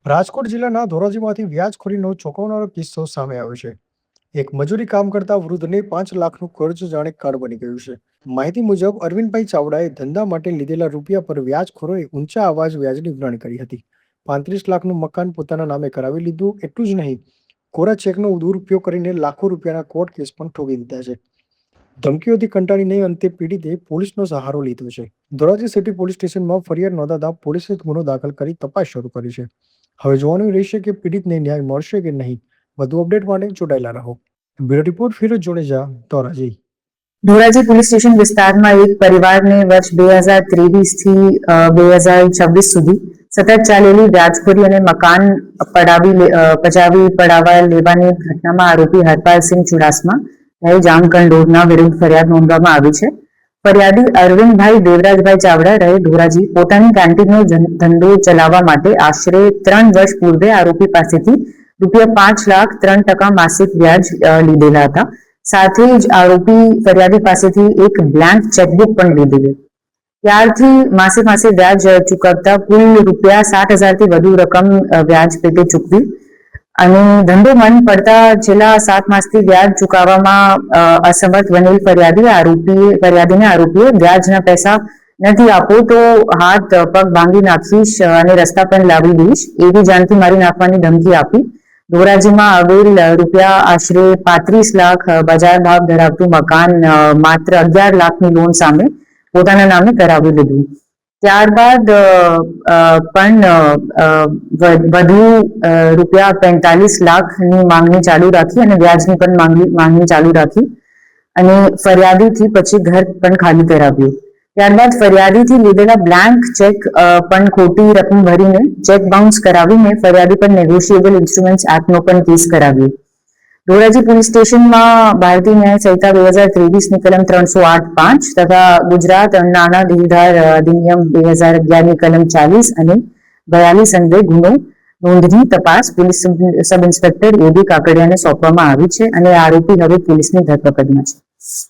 રાજકોટ જિલ્લાના ધોરાજીમાંથી વ્યાજખોરીનો ચોંકાવનારો કિસ્સો સામે આવ્યો છે. એક મજૂરી કામ કરતા વૃદ્ધને 5 લાખનું કર્જ જાણે કાર્ડ બની ગયું છે. માહિતી મુજબ અરવિંદભાઈ ચાવડાએ ધંધા માટે લીધેલા રૂપિયા પર વ્યાજખોરોએ ઊંચા આવાજ વ્યાજની ઉઘરાણી કરી હતી. 35 લાખનું મકાન પોતાના નામે કરાવી લીધું. એટલું જ નહીં, કોરા ચેકનો દુરુપયોગ કરીને લાખો રૂપિયાના કોર્ટ કેસ પણ ઠોકી દીધા છે. ધમકીઓથી કંટાળીને અંતે પીડિતે પોલીસનો સહારો લીધો છે. ધોરાજી સિટી પોલીસ સ્ટેશનમાં ફરિયાદ નોંધાતા પોલીસે ગુનો દાખલ કરી તપાસ શરૂ કરી છે. હવે જોવાનું રહેશે કે પીડિતને ન્યાય મળશે કે નહીં. વધુ અપડેટ માટે જોડાયેલા રહો. Bureau report Firoz Jadeja, Dhoraji. Dhoraji police station વિસ્તારમાં એક પરિવારને વર્ષ 2023 થી 2026 સુધી સતત ચાલેલી વ્યાજખોરી અને મકાન પચાવી પડાવવા લેવાની ઘટનામાં આરોપી હરપાલસિંહ ચુડાસમા જામકંડ રોડના વિરુદ્ધ ફરિયાદ નોંધવામાં આવી છે. ફરિયાદી અરવિંદભાઈ દેવરાજભાઈ ચાવડા રહે ધોરાજી પોતાની કેન્ટીનનો ધંધો ચલાવવા માટે આશરે 3 વર્ષ પૂર્વે આરોપી પાસેથી ₹5,03% માસિક વ્યાજ લીધેલા હતા. સાથે જ આરોપી ફરિયાદી પાસેથી એક બ્લેન્ક ચેકબુક પણ લીધેલી. ત્યારથી માસે વ્યાજ ચૂકવતા કુલ ₹60,000 થી વધુ રકમ વ્યાજ પેટે ચૂકવી અને ધંધો મન પડતા છેલ્લા 7 માસથી વ્યાજ ચૂકવવામાં અસમર્થ બનેલ ફરિયાદીને આરોપીએ વ્યાજના પૈસા નથી આપો તો હાથ પગ ભાંગી નાખીશ અને રસ્તા પર લાવી દઈશ એવી જાનથી મારી નાખવાની ધમકી આપી ધોરાજીમાં આવેલ આશરે 35 લાખ બજાર ભાવ ધરાવતું મકાન માત્ર 11 લાખની લોન સામે પોતાના નામે કરાવી લીધું. ત્યારબાદ પણ વધુ ₹45 લાખની માંગણી ચાલુ રાખી અને વ્યાજની પણ માંગણી ચાલુ રાખી અને ફરિયાદીથી પછી ઘર પણ ખાલી કરાવ્યું. ત્યારબાદ ફરિયાદીથી લીધેલા બ્લેન્ક ચેક પણ ખોટી રકમ ભરીને ચેક બાઉન્સ કરાવીને ફરિયાદી પર નેગોશિયેબલ ઇન્સ્ટ્રુમેન્ટ્સ એક્ટનો પણ કેસ કરાવ્યો. ધોરાજી પોલીસ સ્ટેશનમાં ભારતીય ન્યાય સંહિતા 2023ની કલમ 308(5) તથા ગુજરાત નાણાં દેહધાર અધિનિયમ 2011ની કલમ 40 અને 42 અંગે ગુનો નોંધની તપાસ પોલીસ સબ ઇન્સ્પેક્ટર AB કાકડિયાને સોંપવામાં આવી છે અને આરોપી હવે પોલીસની ધરપકડમાં છે.